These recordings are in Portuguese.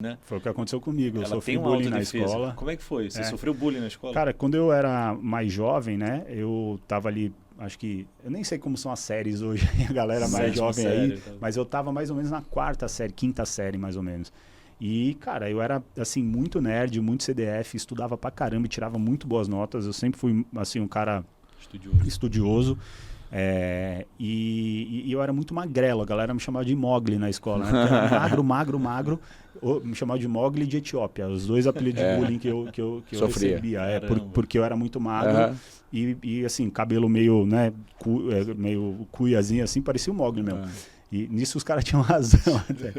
né? Foi o que aconteceu comigo. Eu Ela sofri tem uma bullying na autodefesa. escola. Como é que foi? Você sofreu bullying na escola? Cara, quando eu era mais jovem, né? Eu tava ali, acho que... Eu nem sei como são as séries hoje, a galera mais jovem aí. Mas eu tava mais ou menos na quarta série, quinta série, mais ou menos. E, cara, eu era, assim, muito nerd, muito CDF, estudava pra caramba e tirava muito boas notas. Eu sempre fui, assim, um cara estudioso. E eu era muito magrelo, a galera me chamava de Mogli na escola, né? Porque era magro, me chamava de Mogli e de Etiópia, os dois apelidos de bullying que eu recebia, porque eu era muito magro e assim, cabelo meio, né, meio cuiazinho assim, parecia o Mogli mesmo. E nisso os caras tinham razão até.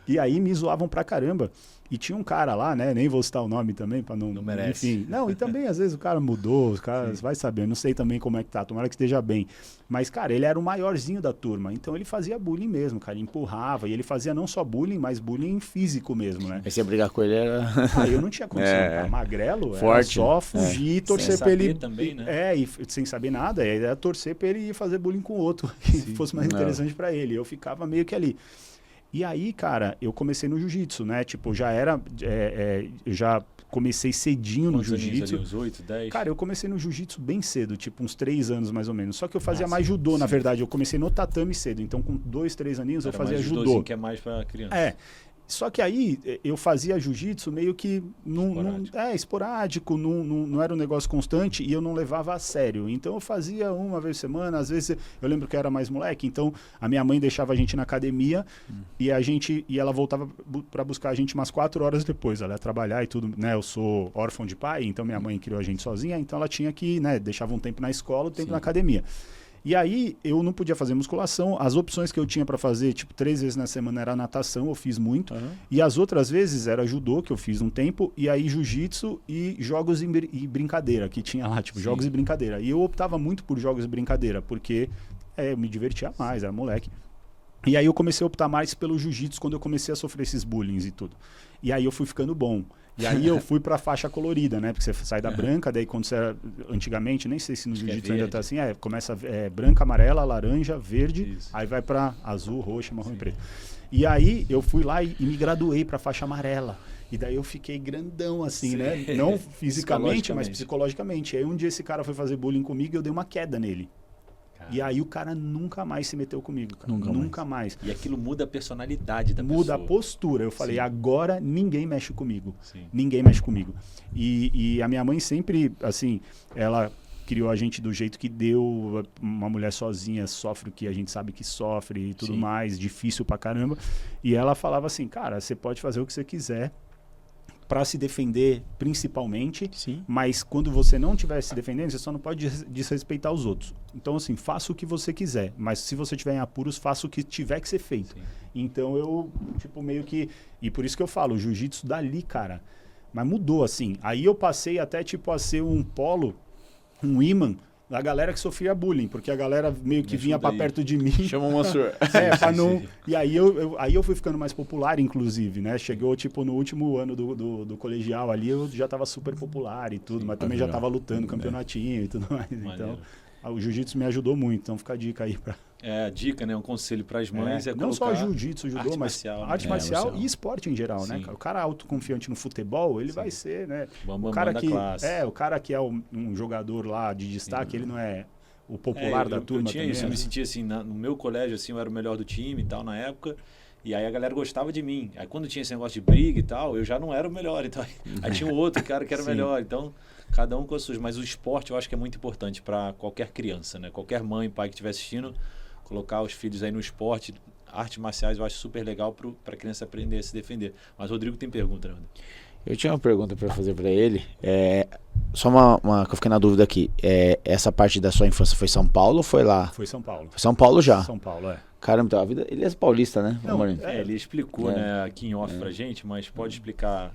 E aí me zoavam pra caramba. E tinha um cara lá, né? Nem vou citar o nome também, pra não... Não merece. Enfim. Não, e também às vezes o cara mudou, os caras, vai saber, eu não sei também como é que tá, tomara que esteja bem. Mas, cara, ele era o maiorzinho da turma, então ele fazia bullying mesmo, cara, ele empurrava, e ele fazia não só bullying, mas bullying físico mesmo, né? Aí você brigar com ele era... Eu não tinha condição, cara, magrelo, forte, era só fugir e torcer pra ele... também, né? E sem saber nada, era torcer pra ele ir fazer bullying com o outro, que fosse mais interessante pra ele. Eu ficava meio que ali. E aí, cara, eu comecei no jiu-jitsu, né? Tipo, já era... eu já comecei cedinho no jiu-jitsu. Uns 8, 10? Cara, eu comecei no jiu-jitsu bem cedo, tipo uns 3 anos mais ou menos. Só que eu fazia mais judô, na verdade. Eu comecei no tatame cedo. Então, com 2, 3 aninhos, eu fazia judô. Que é mais pra criança. Só que aí eu fazia jiu-jitsu meio que esporádico, não era um negócio constante e eu não levava a sério. Então eu fazia uma vez por semana, às vezes eu lembro que eu era mais moleque, então a minha mãe deixava a gente na academia e ela voltava para buscar a gente umas 4 horas depois. Ela ia trabalhar e tudo, né? Eu sou órfão de pai, então minha mãe criou a gente sozinha, então ela tinha que, né, deixava um tempo na escola, um tempo na academia. E aí, eu não podia fazer musculação. As opções que eu tinha para fazer, tipo, 3 vezes na semana era natação, eu fiz muito. E as outras vezes era judô, que eu fiz um tempo. E aí, jiu-jitsu e jogos e brincadeira, que tinha lá, tipo, jogos e brincadeira. E eu optava muito por jogos e brincadeira, porque eu me divertia mais, era moleque. E aí, eu comecei a optar mais pelo jiu-jitsu quando eu comecei a sofrer esses bullying e tudo. E aí, eu fui ficando bom. E aí eu fui pra faixa colorida, né? Porque você sai da branca, daí quando você era... Antigamente, nem sei se no jiu-jitsu ainda tá assim, começa branca, amarela, laranja, verde, aí vai pra azul, roxa, marrom e preto. E aí eu fui lá e me graduei pra faixa amarela. E daí eu fiquei grandão assim, né? Não fisicamente, mas psicologicamente. Aí um dia esse cara foi fazer bullying comigo e eu dei uma queda nele. E aí o cara nunca mais se meteu comigo, cara. Nunca mais. E aquilo muda a personalidade da pessoa. Muda a postura. Eu falei, agora ninguém mexe comigo. Ninguém mexe comigo. E a minha mãe sempre, assim, ela criou a gente do jeito que deu. Uma mulher sozinha sofre o que a gente sabe que sofre e tudo mais. Difícil pra caramba. E ela falava assim, cara, você pode fazer o que você quiser para se defender principalmente, mas quando você não estiver se defendendo, você só não pode desrespeitar os outros. Então, assim, faça o que você quiser, mas se você tiver em apuros, faça o que tiver que ser feito. Então, eu, tipo, meio que... E por isso que eu falo, o jiu-jitsu dali, cara, mas mudou, assim. Aí eu passei até, tipo, a ser um polo, um imã, da galera que sofria bullying, porque a galera meio que vinha pra perto de mim. Chama o Mansur. Pra não... E aí eu fui ficando mais popular, inclusive, né? Chegou, tipo, no último ano do colegial ali, eu já tava super popular e tudo, mas também já tava lutando campeonatinho e tudo mais. Então, o jiu-jitsu me ajudou muito, então fica a dica aí pra... A dica, né? Um conselho para as mães não só jiu-jitsu, judô, mas arte marcial e esporte em geral, né? O cara autoconfiante no futebol, ele vai ser, né? O cara que é um jogador lá de destaque, ele não é o popular da turma também. Eu me sentia assim, no meu colégio, assim, eu era o melhor do time e tal, na época. E aí a galera gostava de mim. Aí quando tinha esse negócio de briga e tal, eu já não era o melhor. Então, aí tinha um outro cara que era o melhor. Então, cada um com as suas. Mas o esporte eu acho que é muito importante para qualquer criança, né? Qualquer mãe, pai que estiver assistindo, colocar os filhos aí no esporte, artes marciais, eu acho super legal para a criança aprender a se defender. Mas o Rodrigo tem pergunta, né? Eu tinha uma pergunta para fazer para ele. Só uma que eu fiquei na dúvida aqui. Essa parte da sua infância foi São Paulo ou foi lá? Foi São Paulo. Foi São Paulo já? São Paulo, Caramba, então a vida... Ele é paulista, né? Não, ele explicou, né, aqui em off pra gente, mas pode explicar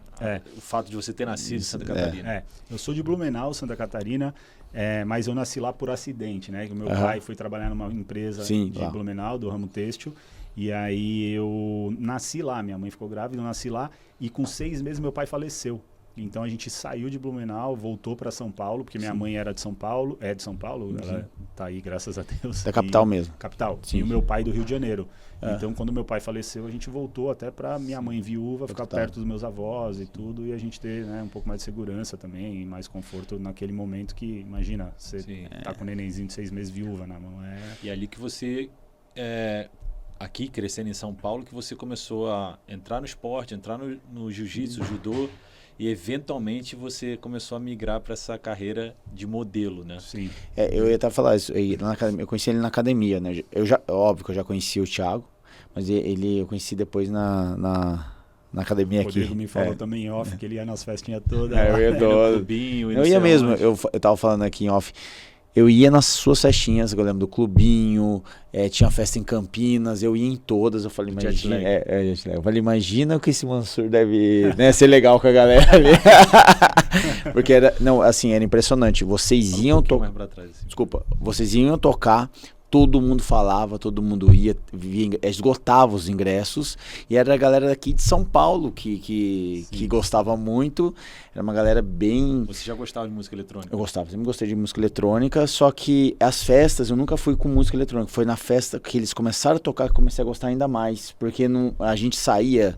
o fato de você ter nascido em Santa Catarina. Eu sou de Blumenau, Santa Catarina, mas eu nasci lá por acidente, né? O meu pai foi trabalhar numa empresa de Blumenau, do ramo têxtil, e aí eu nasci lá, minha mãe ficou grávida, eu nasci lá, e com 6 meses meu pai faleceu. Então a gente saiu de Blumenau, voltou para São Paulo, porque minha mãe era de São Paulo, ela tá aí, graças a Deus. Da capital mesmo. Capital. Sim. E o meu pai do Rio de Janeiro. Então, quando meu pai faleceu, a gente voltou até para minha mãe viúva, ficar perto dos meus avós e tudo, e a gente ter, né, um pouco mais de segurança também, e mais conforto naquele momento que, imagina, você tá com um nenenzinho de 6 meses viúva na mão. E ali que você, aqui crescendo em São Paulo, que você começou a entrar no esporte, entrar no jiu-jitsu, judô, e eventualmente você começou a migrar para essa carreira de modelo, né? Sim. Eu ia até falar isso, eu conheci ele na academia, né? Óbvio que eu já conheci o Thiago, mas eu conheci depois na academia aqui. O Rodrigo me falou também em off, que ele ia nas festinhas todas. Eu ia todo. Eu ia mesmo, eu tava falando aqui em off. Eu ia nas suas festinhas, eu lembro do clubinho, tinha festa em Campinas, eu ia em todas, eu falei, imagina, eu falei, imagina o que esse Mansur deve, né, ser legal com a galera ali. Porque era impressionante, vocês iam tocar, vocês iam tocar, todo mundo falava, todo mundo ia, esgotava os ingressos, e era a galera daqui de São Paulo que gostava muito, era uma galera bem... Você já gostava de música eletrônica? Eu gostava, sempre gostei de música eletrônica, só que as festas, eu nunca fui com música eletrônica, foi na festa que eles começaram a tocar que comecei a gostar ainda mais, porque a gente saía...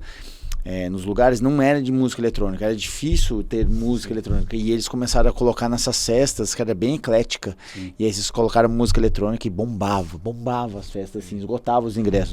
nos lugares não era de música eletrônica, era difícil ter música eletrônica, e eles começaram a colocar nessas festas que era bem eclética, e aí eles colocaram música eletrônica e bombava as festas, assim, esgotava os ingressos.